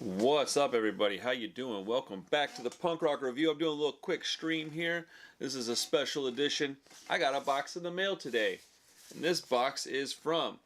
What's up, everybody? How you doing? Welcome back to the Punk Rock Review. I'm doing a little quick stream here. This is a special edition. I got a box in the mail today, and this box is from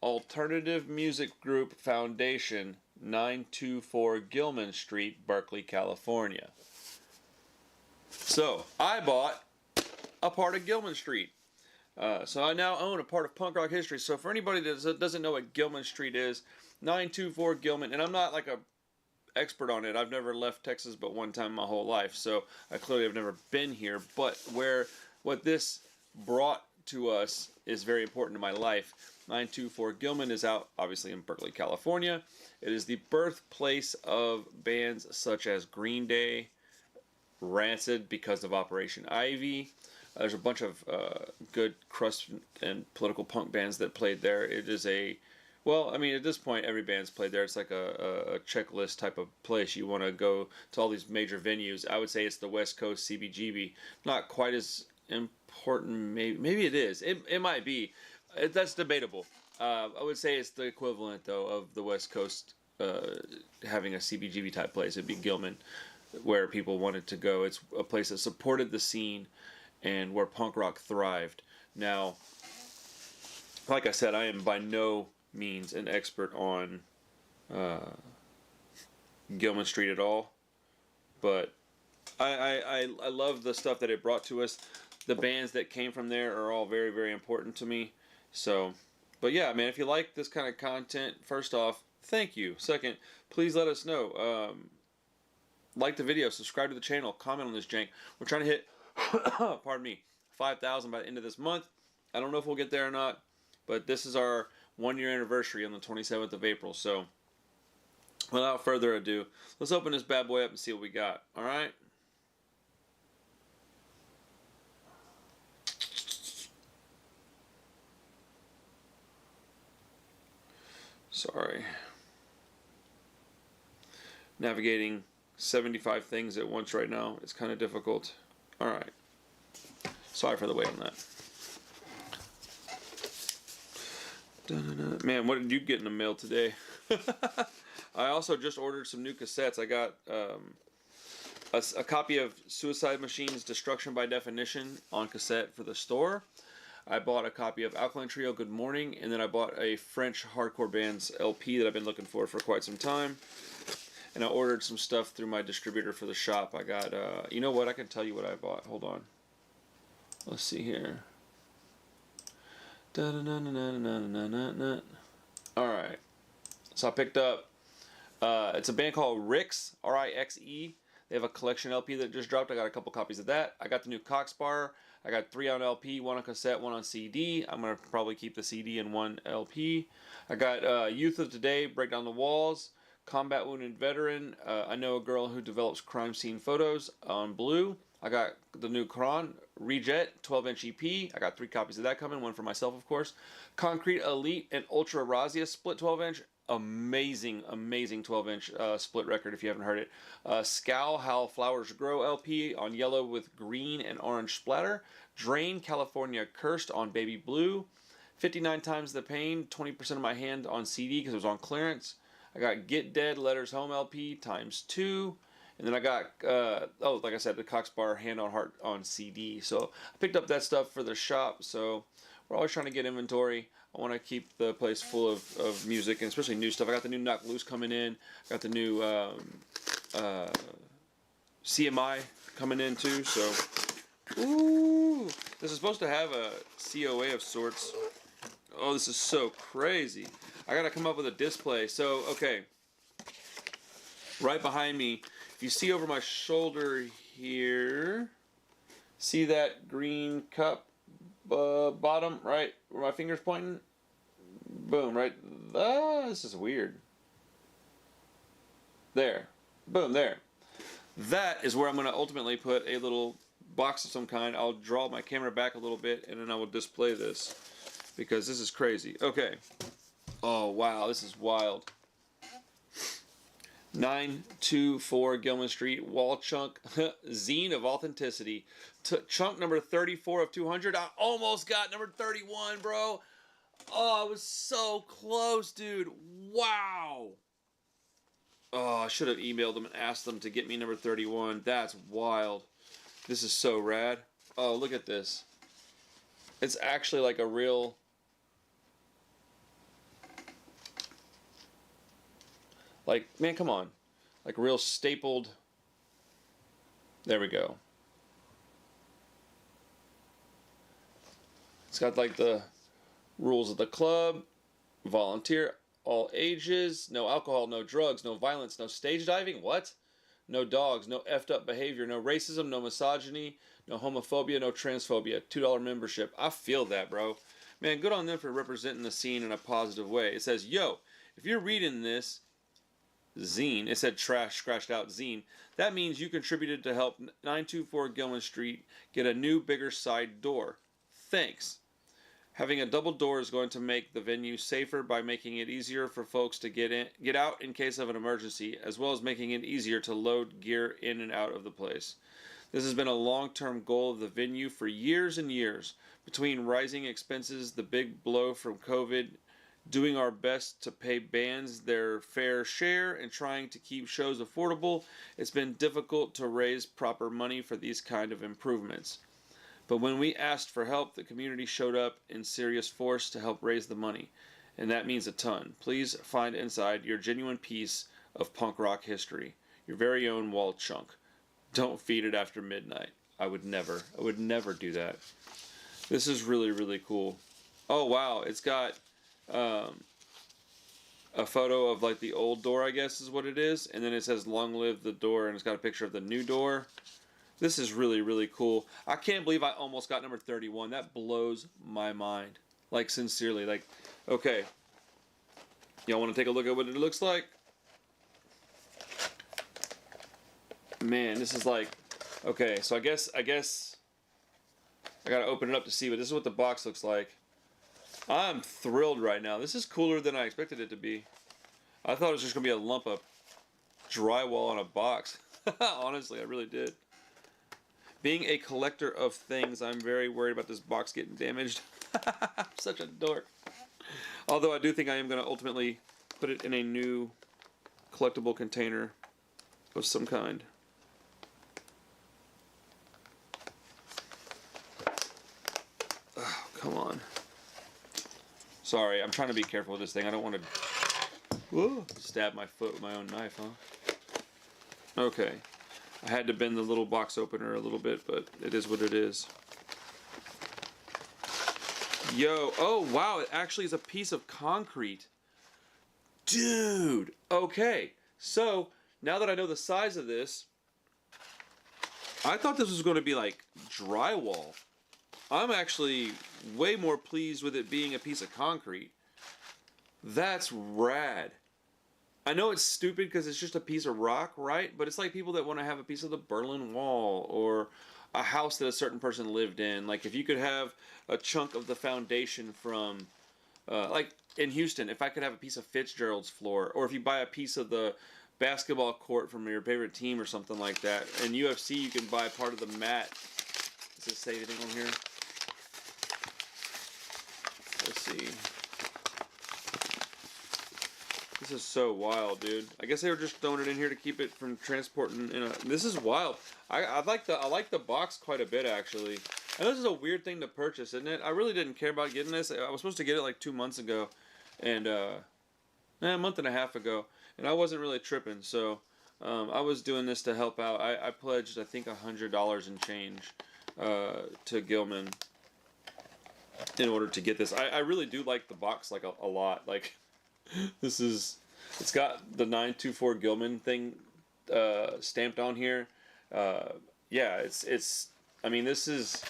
Alternative Music Group Foundation, 924 Gilman Street, Berkeley, California. So, I bought a part of Gilman Street. So I now own a part of punk rock history. So for anybody that doesn't know what Gilman Street is, 924 Gilman, and I'm not like a expert on it. I've never left Texas but one time in my whole life, so I clearly have never been here. But what this brought to us is very important to my life. 924 Gilman is out, obviously, in Berkeley, California. It is the birthplace of bands such as Green Day, Rancid because of Operation Ivy. There's a bunch of good crust and political punk bands that played there. It is well, I mean, at this point, every band's played there. It's like a checklist type of place. You want to go to all these major venues. I would say it's the West Coast CBGB. Not quite as important. Maybe it is. It might be. That's debatable. I would say it's the equivalent, though, of the West Coast having a CBGB type place. It'd be Gilman, where people wanted to go. It's a place that supported the scene and where punk rock thrived. Now, like I said, I am by no means an expert on Gilman Street at all, but I love the stuff that it brought to us. The bands that came from there are all very, very important to me. So, but yeah, man, if you like this kind of content, first off, thank you. Second, please let us know. Like the video, subscribe to the channel, comment on this jank. We're trying to hit pardon me, 5,000 by the end of this month. I don't know if we'll get there or not, but this is our 1-year anniversary on the 27th of April. So, without further ado, let's open this bad boy up and see what we got. All right. Sorry. Navigating 75 things at once right now is kind of difficult. All right. Sorry for the wait on that. Man, what did you get in the mail today? I also just ordered some new cassettes. I got a copy of Suicide Machine's Destruction by Definition on cassette for the store. I bought a copy of Alkaline Trio Good Morning, and then I bought a French hardcore band's LP that I've been looking for quite some time. And I ordered some stuff through my distributor for the shop. I got, you know what? I can tell you what I bought. Hold on. Let's see here. Alright. So I picked up, it's a band called Rixe, R-I-X-E. They have a collection LP that just dropped. I got a couple copies of that. I got the new Coxbar. I got 3 on LP, 1 on cassette, 1 on CD. I'm going to probably keep the CD and 1 LP. I got Youth of Today, Break Down the Walls. Combat Wounded Veteran, I Know a Girl Who Develops Crime Scene Photos on Blue. I got the new Kron, Rejet, 12-inch EP. I got 3 copies of that coming, 1 for myself, of course. Concrete Elite and Ultra Razia split 12-inch. Amazing, amazing 12-inch split record if you haven't heard it. Scowl, How Flowers Grow LP on yellow with green and orange splatter. Drain, California Cursed on Baby Blue. 59 Times the Pain, 20% of my hand on CD because it was on clearance. I got Get Dead Letters Home LP ×2. And then I got, like I said, the Coxbar Hand on Heart on CD. So I picked up that stuff for the shop. So we're always trying to get inventory. I want to keep the place full of music, and especially new stuff. I got the new Knock Loose coming in. I got the new CMI coming in too. So, ooh, this is supposed to have a COA of sorts. Oh, this is so crazy. I gotta come up with a display. So, okay. Right behind me, if you see over my shoulder here, see that green cup bottom, right, where my finger's pointing? Boom, right? This is weird. There. Boom, there. That is where I'm going to ultimately put a little box of some kind. I'll draw my camera back a little bit, and then I will display this, because this is crazy. Okay. Oh, wow, this is wild. 924 Gilman Street, wall chunk, zine of authenticity. Chunk number 34 of 200. I almost got number 31, bro. Oh, I was so close, dude. Wow. Oh, I should have emailed them and asked them to get me number 31. That's wild. This is so rad. Oh, look at this. It's actually like a real... Like, man, come on. Like real stapled... There we go. It's got like the rules of the club, volunteer, all ages, no alcohol, no drugs, no violence, no stage diving, what? No dogs, no effed up behavior, no racism, no misogyny, no homophobia, no transphobia. $2 membership. I feel that, bro. Man, good on them for representing the scene in a positive way. It says, yo, if you're reading this zine, it said trash scratched out zine, that means you contributed to help 924 Gilman Street get a new, bigger side door. Thanks. Having a double door is going to make the venue safer by making it easier for folks to get out in case of an emergency, as well as making it easier to load gear in and out of the place. This has been a long-term goal of the venue for years and years. Between rising expenses, the big blow from COVID, doing our best to pay bands their fair share, and trying to keep shows affordable, it's been difficult to raise proper money for these kind of improvements. But when we asked for help, the community showed up in serious force to help raise the money, and that means a ton. Please find inside your genuine piece of punk rock history, your very own wall chunk. Don't feed it after midnight. I would never do that. This is really, really cool. Oh wow, it's got a photo of like the old door, I guess is what it is, and then it says long live the door, and it's got a picture of the new door. This is really, really cool. I can't believe I almost got number 31. That blows my mind. Like, sincerely. Like, okay. Y'all want to take a look at what it looks like? Man, this is like... Okay, so I guess I gotta open it up to see, but this is what the box looks like. I'm thrilled right now. This is cooler than I expected it to be. I thought it was just gonna be a lump of drywall on a box. Honestly, I really did. Being a collector of things, I'm very worried about this box getting damaged. I'm such a dork. Although I do think I am going to ultimately put it in a new collectible container of some kind. Oh, come on. Sorry, I'm trying to be careful with this thing. I don't want to stab my foot with my own knife, huh? Okay. I had to bend the little box opener a little bit, but it is what it is. Yo, oh wow, it actually is a piece of concrete. Dude, okay. So, now that I know the size of this, I thought this was going to be like drywall. I'm actually way more pleased with it being a piece of concrete. That's rad. I know it's stupid because it's just a piece of rock, right? But it's like people that want to have a piece of the Berlin Wall or a house that a certain person lived in. Like if you could have a chunk of the foundation from, like in Houston, if I could have a piece of Fitzgerald's floor, or if you buy a piece of the basketball court from your favorite team or something like that. In UFC, you can buy part of the mat. Does it say anything on here? Let's see. This is so wild, dude. I guess they were just throwing it in here to keep it from transporting. This is wild. I like the box quite a bit actually. I know this is a weird thing to purchase, isn't it? I really didn't care about getting this. I was supposed to get it like 2 months ago, and a month and a half ago, and I wasn't really tripping. So I was doing this to help out. I pledged I think $100 and change to Gilman in order to get this. I really do like the box like a lot. Like. It's got the 924 Gilman thing stamped on here. Yeah, I mean, this is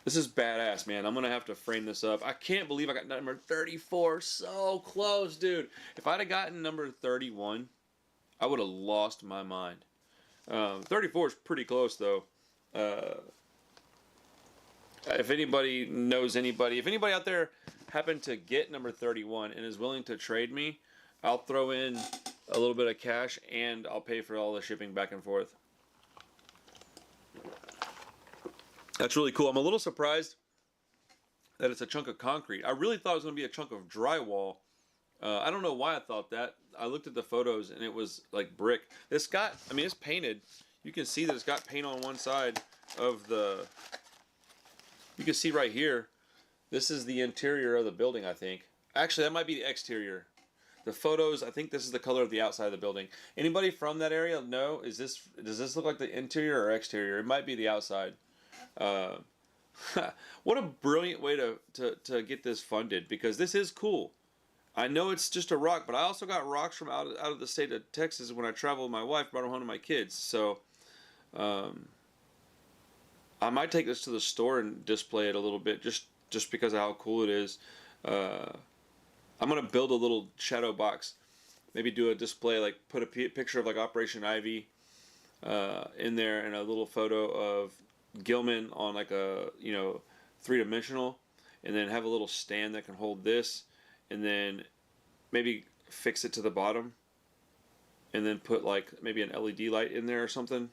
badass, man. I'm gonna have to frame this up. I can't believe I got number 34. So close, dude. If I'd have gotten number 31, I would have lost my mind. 34 is pretty close, though. If anybody knows anybody, if anybody out there happened to get number 31 and is willing to trade me, I'll throw in a little bit of cash and I'll pay for all the shipping back and forth. That's really cool. I'm a little surprised that it's a chunk of concrete. I really thought it was going to be a chunk of drywall. I don't know why I thought that. I looked at the photos and it was like brick. It's got, I mean, it's painted. You can see that it's got paint on one side of the, you can see right here, this is the interior of the building, I think. Actually, that might be the exterior. The photos, I think this is the color of the outside of the building. Anybody from that area know, does this look like the interior or exterior? It might be the outside. What a brilliant way to get this funded, because this is cool. I know it's just a rock, but I also got rocks from out of the state of Texas when I traveled with my wife, brought them home to my kids. So I might take this to the store and display it a little bit, just because of how cool it is. I'm gonna build a little shadow box, maybe do a display, like put a picture of like Operation Ivy in there, and a little photo of Gilman on like a, you know, 3-dimensional, and then have a little stand that can hold this, and then maybe fix it to the bottom, and then put like maybe an LED light in there or something,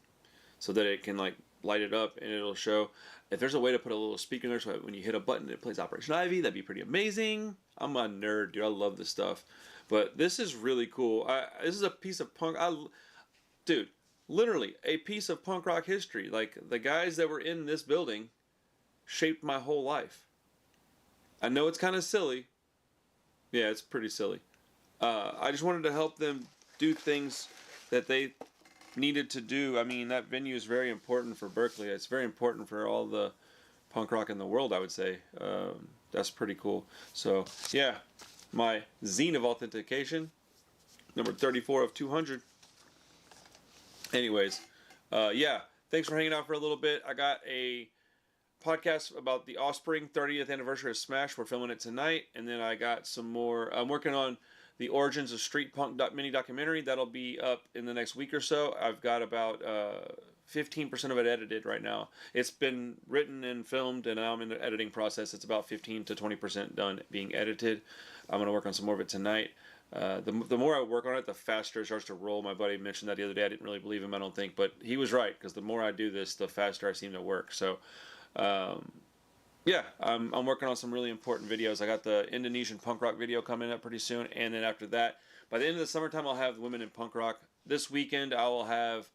so that it can like light it up and it'll show. If there's a way to put a little speaker in there so when you hit a button it plays Operation Ivy, that'd be pretty amazing. I'm a nerd, dude. I love this stuff. But this is really cool. This is a piece of punk. Dude, literally a piece of punk rock history. Like, the guys that were in this building shaped my whole life. I know it's kind of silly. Yeah, it's pretty silly. I just wanted to help them do things that they needed to do. I mean, that venue is very important for Berkeley. It's very important for all the punk rock in the world, I would say. That's pretty cool. So, yeah, my zine of authentication, number 34 of 200. Anyways, yeah, thanks for hanging out for a little bit. I got a podcast about the Offspring 30th anniversary of Smash. We're filming it tonight. And then I got some more. I'm working on the Origins of Street Punk mini documentary. That'll be up in the next week or so. I've got about 15% of it edited right now. It's been written and filmed, and now I'm in the editing process. It's about 15 to 20% done being edited. I'm going to work on some more of it tonight. The more I work on it, the faster it starts to roll. My buddy mentioned that the other day. I didn't really believe him, I don't think, but he was right, because the more I do this, the faster I seem to work. So, yeah, I'm working on some really important videos. I got the Indonesian punk rock video coming up pretty soon, and then after that, by the end of the summertime, I'll have Women in Punk Rock. This weekend, I will have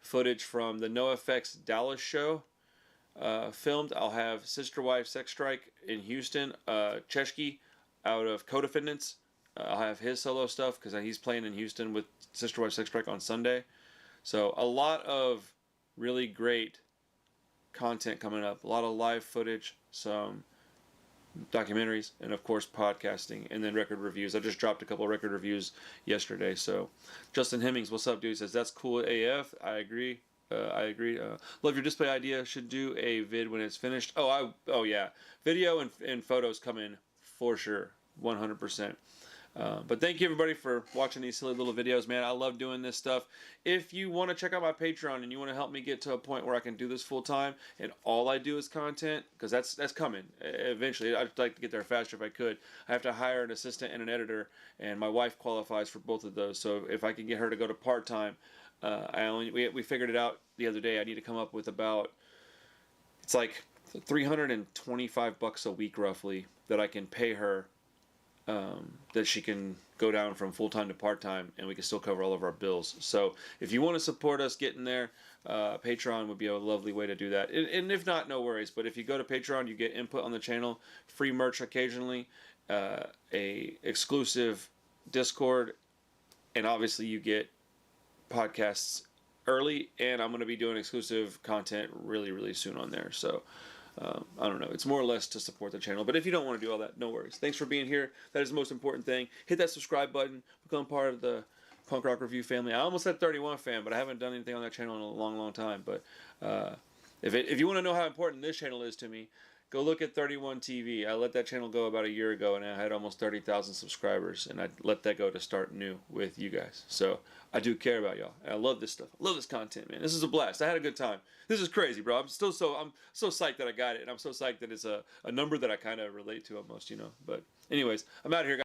footage from the NoFX Dallas show filmed. I'll have Sister Wife Sex Strike in Houston, Cheshki out of Co-Defendants. I'll have his solo stuff, because he's playing in Houston with Sister Wife Sex Strike on Sunday. So a lot of really great content coming up, a lot of live footage, some documentaries, and of course podcasting, and then record reviews. I just dropped a couple of record reviews yesterday. So Justin Hemmings, what's up, dude? He says that's cool AF. I agree. Love your display idea. Should do a vid when it's finished. Oh yeah, video and photos come in for sure, 100%. But thank you everybody for watching these silly little videos, man. I love doing this stuff. If you want to check out my Patreon and you want to help me get to a point where I can do this full time and all I do is content, because that's coming eventually. I'd like to get there faster if I could. I have to hire an assistant and an editor, and my wife qualifies for both of those. So if I can get her to go to part-time, we figured it out the other day. I need to come up with about, it's like $325 a week roughly that I can pay her, that she can go down from full-time to part-time, and we can still cover all of our bills. So if you want to support us getting there, Patreon would be a lovely way to do that. And if not, no worries. But if you go to Patreon, you get input on the channel, free merch occasionally, a exclusive Discord, and obviously you get podcasts early, and I'm going to be doing exclusive content really, really soon on there. So I don't know. It's more or less to support the channel. But if you don't want to do all that, no worries. Thanks for being here. That is the most important thing. Hit that subscribe button. Become part of the Punk Rock Review family. I almost said 31 fan, but I haven't done anything on that channel in a long, long time. But if you want to know how important this channel is to me, go look at 31 TV. I let that channel go about a year ago, and I had almost 30,000 subscribers, and I let that go to start new with you guys. So I do care about y'all, and I love this stuff. I love this content, man. This is a blast. I had a good time. This is crazy, bro. I'm so psyched that I got it, and I'm so psyched that it's a number that I kind of relate to almost, you know. But anyways, I'm out of here, guys.